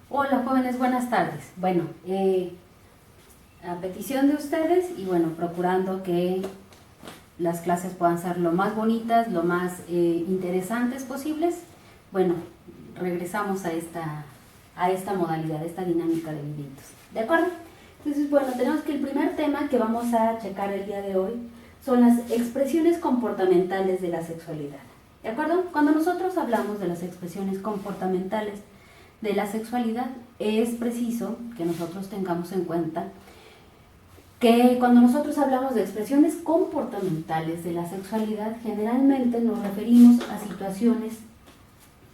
Hola jóvenes, buenas tardes. Bueno, a petición de ustedes y bueno, procurando que las clases puedan ser lo más bonitas, lo más interesantes posibles, bueno, regresamos a esta modalidad, a esta dinámica de videitos. ¿De acuerdo? Entonces, bueno, tenemos que el primer tema que vamos a checar el día de hoy son las expresiones comportamentales de la sexualidad. ¿De acuerdo? Cuando nosotros hablamos de las expresiones comportamentales de la sexualidad, es preciso que nosotros tengamos en cuenta que cuando nosotros hablamos de expresiones comportamentales de la sexualidad, generalmente nos referimos a situaciones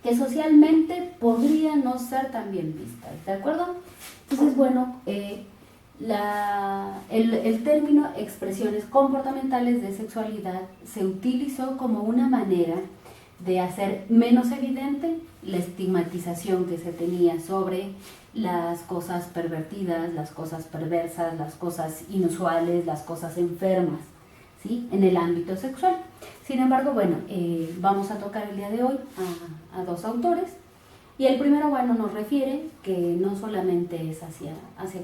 que socialmente podrían no ser tan bien vistas, ¿de acuerdo? Entonces, bueno, el término expresiones comportamentales de sexualidad se utilizó como una manera de hacer menos evidente la estigmatización que se tenía sobre las cosas pervertidas, las cosas perversas, las cosas inusuales, las cosas enfermas, ¿sí? En el ámbito sexual. Sin embargo, bueno, vamos a tocar el día de hoy a dos autores, y el primero, bueno, nos refiere que no solamente es hacia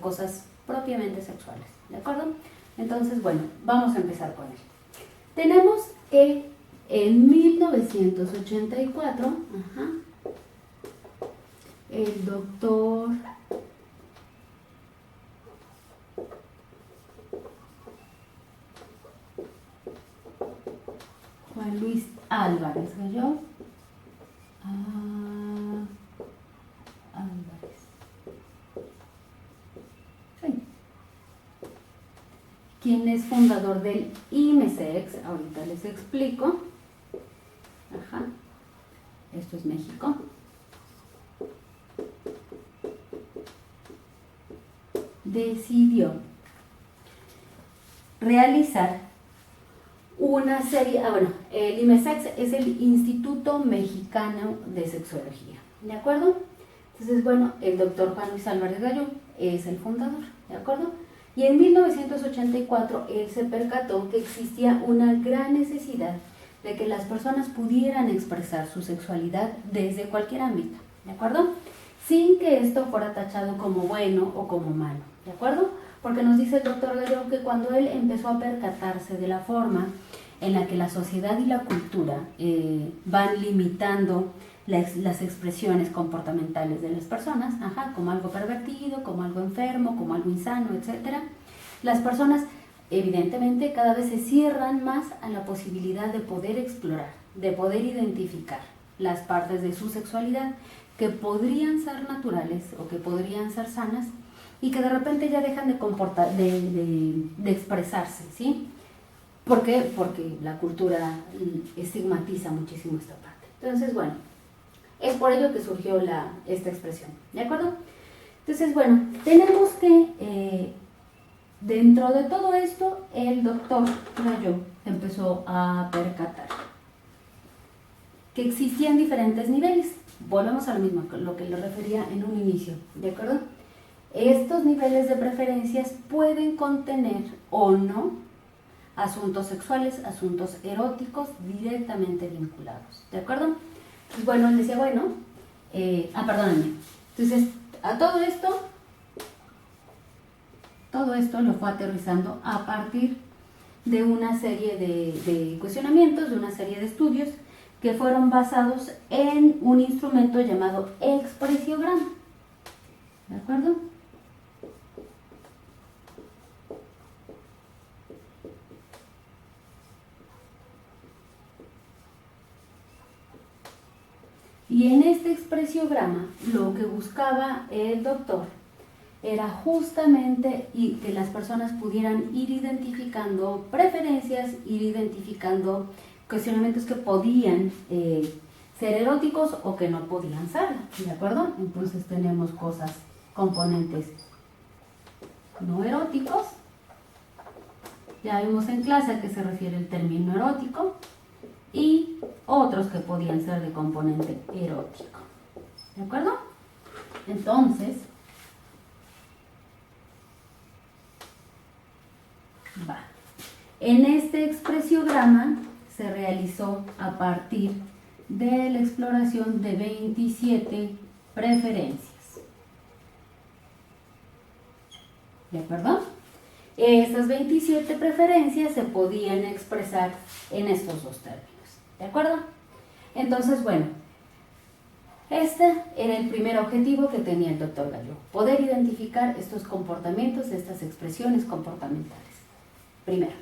cosas propiamente sexuales, ¿de acuerdo? Entonces, bueno, vamos a empezar con él. Tenemos que en 1984, el doctor Juan Luis Álvarez Galló, quien es fundador del IMESEX, ahorita les explico. Esto es México. Decidió realizar una serie, el IMESEX es el Instituto Mexicano de Sexología, ¿de acuerdo? Entonces, bueno, el doctor Juan Luis Álvarez Galló es el fundador, ¿de acuerdo? Y en 1984 él se percató que existía una gran necesidad de que las personas pudieran expresar su sexualidad desde cualquier ámbito, ¿de acuerdo? Sin que esto fuera tachado como bueno o como malo, ¿de acuerdo? Porque nos dice el doctor Galló que cuando él empezó a percatarse de la forma en la que la sociedad y la cultura van limitando las expresiones comportamentales de las personas, como algo pervertido, como algo enfermo, como algo insano, etc. Las personas evidentemente cada vez se cierran más a la posibilidad de poder explorar, de poder identificar las partes de su sexualidad que podrían ser naturales o que podrían ser sanas y que de repente ya dejan de expresarse, ¿sí? ¿Por qué? Porque la cultura estigmatiza muchísimo esta parte. Entonces, bueno, es por ello que surgió esta expresión, ¿de acuerdo? Entonces, bueno, tenemos que, dentro de todo esto, el doctor Galló empezó a percatar que existían diferentes niveles. Volvemos a lo mismo, lo que le refería en un inicio, ¿de acuerdo? Estos niveles de preferencias pueden contener o no asuntos sexuales, asuntos eróticos directamente vinculados, ¿de acuerdo? Pues bueno, él decía, bueno, perdónenme. Entonces, a todo esto lo fue aterrizando a partir de una serie de cuestionamientos, de una serie de estudios que fueron basados en un instrumento llamado expresiograma, ¿de acuerdo? Y en este expresiograma lo que buscaba el doctor era justamente que las personas pudieran ir identificando preferencias, ir identificando cuestionamientos que podían ser eróticos o que no podían ser, ¿de acuerdo? Entonces tenemos componentes no eróticos. Ya vimos en clase a qué se refiere el término erótico, y otros que podían ser de componente erótico, ¿de acuerdo? Entonces, en este expresiograma se realizó a partir de la exploración de 27 preferencias, ¿De acuerdo? Estas 27 preferencias se podían expresar en estos dos términos. ¿De acuerdo? Entonces, bueno, este era el primer objetivo que tenía el doctor Gallo, poder identificar estos comportamientos, estas expresiones comportamentales. Primero.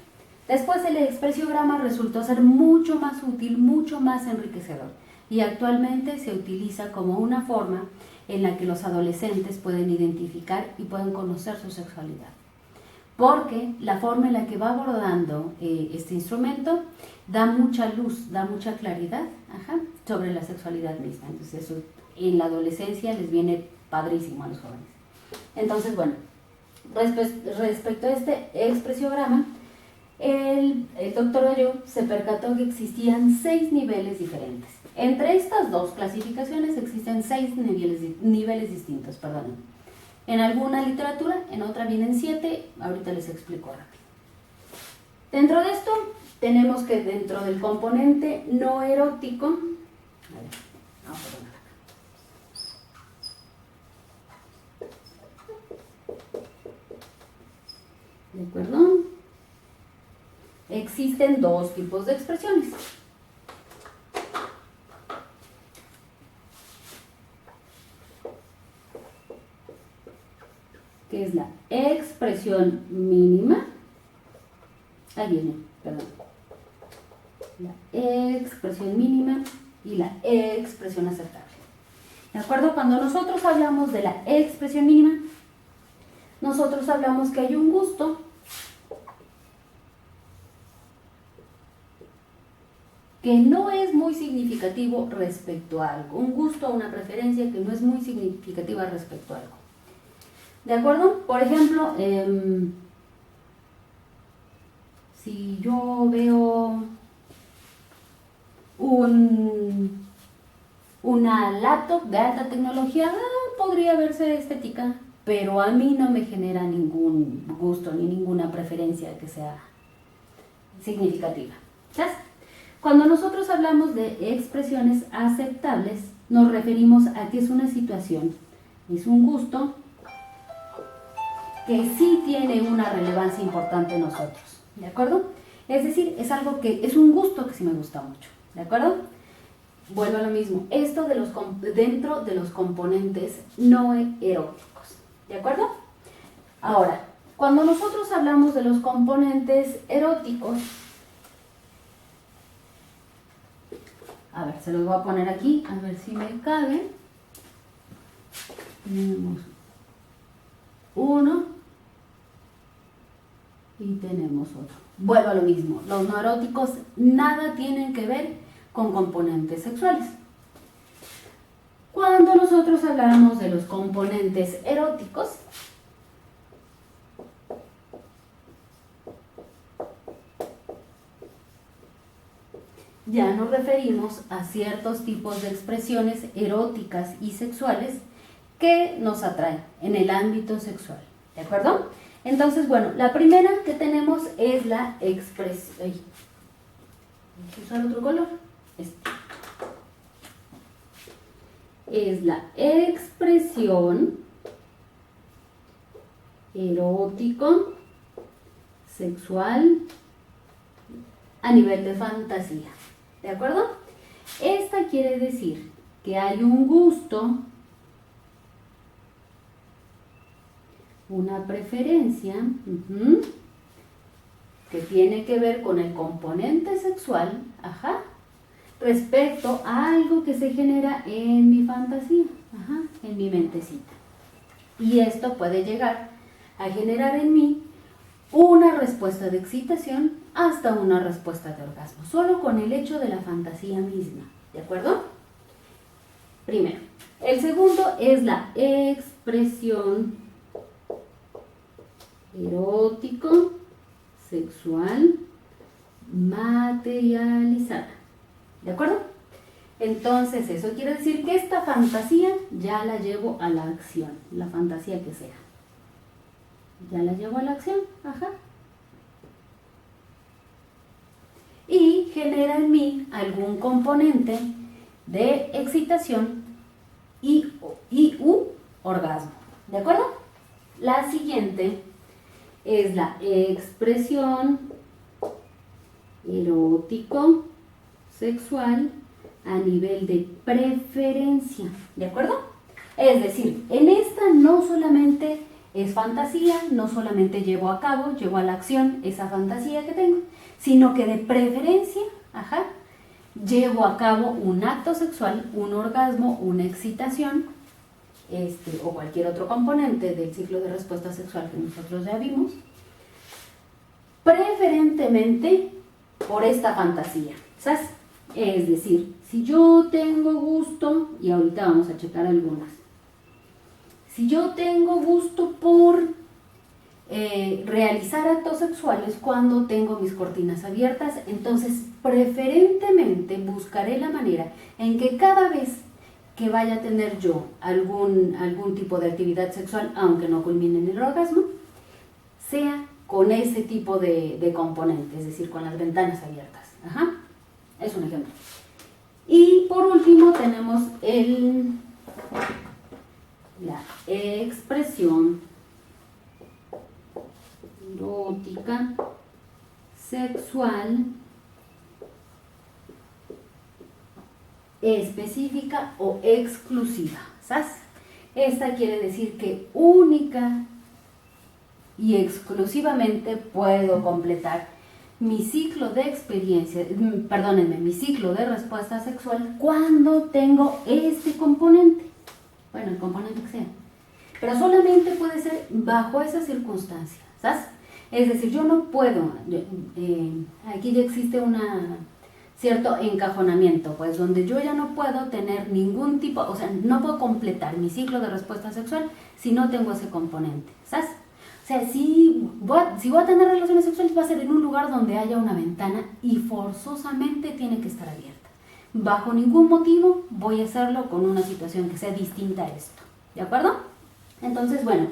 Después el expresiograma resultó ser mucho más útil, mucho más enriquecedor, y actualmente se utiliza como una forma en la que los adolescentes pueden identificar y pueden conocer su sexualidad. Porque la forma en la que va abordando este instrumento da mucha luz, da mucha claridad sobre la sexualidad misma. Entonces eso en la adolescencia les viene padrísimo a los jóvenes. Entonces, bueno, respecto a este expresiograma, el doctor Gallo se percató que existían 6 niveles diferentes. Entre estas dos clasificaciones existen 6 niveles distintos, perdón. En alguna literatura, en otra vienen 7, ahorita les explico rápido. Dentro de esto, tenemos que dentro del componente no erótico, ¿de acuerdo? Existen 2 tipos de expresiones. Que es la expresión mínima, ahí viene, perdón, la expresión mínima y la expresión aceptable. ¿De acuerdo? Cuando nosotros hablamos de la expresión mínima, nosotros hablamos que hay un gusto que no es muy significativo respecto a algo, un gusto o una preferencia que no es muy significativa respecto a algo. ¿De acuerdo? Por ejemplo, si yo veo una laptop de alta tecnología, podría verse estética, pero a mí no me genera ningún gusto ni ninguna preferencia que sea significativa. ¿Sabes? Cuando nosotros hablamos de expresiones aceptables, nos referimos a que es una situación, es un gusto que sí tiene una relevancia importante en nosotros, ¿de acuerdo? Es decir, es algo que es un gusto que sí me gusta mucho, ¿de acuerdo? Vuelvo a lo mismo, esto dentro de los componentes no eróticos, ¿de acuerdo? Ahora, cuando nosotros hablamos de los componentes eróticos, a ver, se los voy a poner aquí, a ver si me cabe. Tenemos uno y tenemos otro. Vuelvo a lo mismo, los no eróticos nada tienen que ver con componentes sexuales. Cuando nosotros hablamos de los componentes eróticos, ya nos referimos a ciertos tipos de expresiones eróticas y sexuales que nos atraen en el ámbito sexual, ¿de acuerdo? Entonces, bueno, la primera que tenemos es la expresión. Hay que usar otro color. Es la expresión erótico, sexual, a nivel de fantasía. ¿De acuerdo? Esta quiere decir que hay un gusto, una preferencia que tiene que ver con el componente sexual, respecto a algo que se genera en mi fantasía, en mi mentecita. Y esto puede llegar a generar en mí una respuesta de excitación hasta una respuesta de orgasmo, solo con el hecho de la fantasía misma, ¿de acuerdo? Primero. El segundo es la expresión erótico, sexual, materializada, ¿de acuerdo? Entonces eso quiere decir que esta fantasía ya la llevo a la acción, la fantasía que sea. Ya la llevo a la acción, y genera en mí algún componente de excitación y orgasmo, ¿de acuerdo? La siguiente es la expresión erótico sexual a nivel de preferencia, ¿de acuerdo? Es decir, en esta no solamente es fantasía, no solamente llevo a la acción esa fantasía que tengo, sino que de preferencia, llevo a cabo un acto sexual, un orgasmo, una excitación, o cualquier otro componente del ciclo de respuesta sexual que nosotros ya vimos, preferentemente por esta fantasía, ¿sabes? Es decir, si yo tengo gusto, y ahorita vamos a checar algunas, si yo tengo gusto por realizar actos sexuales cuando tengo mis cortinas abiertas, entonces preferentemente buscaré la manera en que cada vez que vaya a tener yo algún tipo de actividad sexual, aunque no culmine en el orgasmo, sea con ese tipo de componente, es decir, con las ventanas abiertas. Es un ejemplo. Y por último tenemos la expresión erótica sexual específica o exclusiva, ¿sabes? Esta quiere decir que única y exclusivamente puedo completar mi ciclo de mi ciclo de respuesta sexual cuando tengo este componente, bueno, el componente que sea, pero solamente puede ser bajo esa circunstancia, ¿sabes? Es decir, yo no puedo, aquí ya existe cierto encajonamiento, pues donde yo ya no puedo tener ningún tipo, o sea, no puedo completar mi ciclo de respuesta sexual si no tengo ese componente, ¿sabes? O sea, si voy a tener relaciones sexuales va a ser en un lugar donde haya una ventana y forzosamente tiene que estar abierta. Bajo ningún motivo voy a hacerlo con una situación que sea distinta a esto, ¿de acuerdo? Entonces, bueno,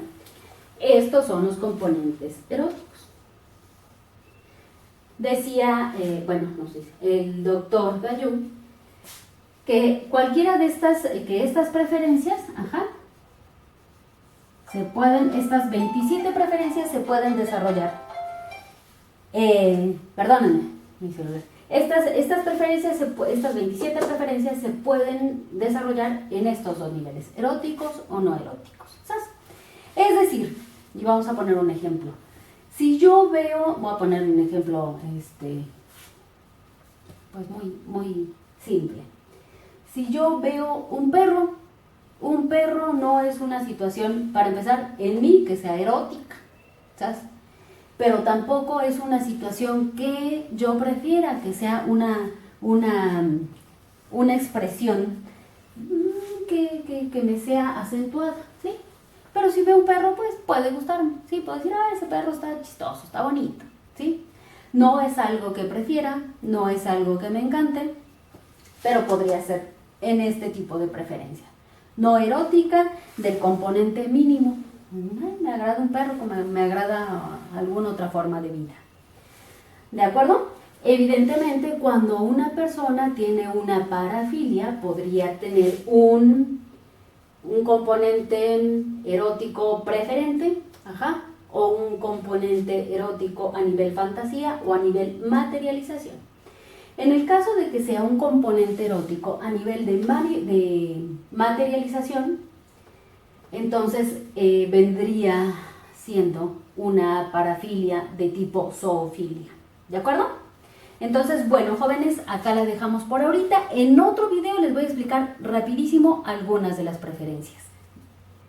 estos son los componentes eróticos. Decía, el doctor Gallou, que cualquiera de estas preferencias, estas 27 preferencias se pueden desarrollar. Perdónenme, mi celular. Estas 27 preferencias se pueden desarrollar en estos dos niveles, eróticos o no eróticos, ¿sabes? Es decir, y vamos a poner un ejemplo. Si yo veo, voy a poner un ejemplo, pues muy simple. Si yo veo un perro no es una situación, para empezar, en mí que sea erótica, ¿sabes? Pero tampoco es una situación que yo prefiera que sea una expresión que me sea acentuada, ¿sí? Pero si veo un perro, pues puede gustarme, ¿sí? Puedo decir, ese perro está chistoso, está bonito, ¿sí? No es algo que prefiera, no es algo que me encante, pero podría ser en este tipo de preferencia. No erótica, del componente mínimo. Me agrada un perro como me agrada alguna otra forma de vida. ¿De acuerdo? Evidentemente, cuando una persona tiene una parafilia, podría tener un componente erótico preferente, o un componente erótico a nivel fantasía o a nivel materialización. En el caso de que sea un componente erótico a nivel de materialización, entonces vendría siendo una parafilia de tipo zoofilia. ¿De acuerdo? Entonces, bueno, jóvenes, acá la dejamos por ahorita. En otro video les voy a explicar rapidísimo algunas de las preferencias.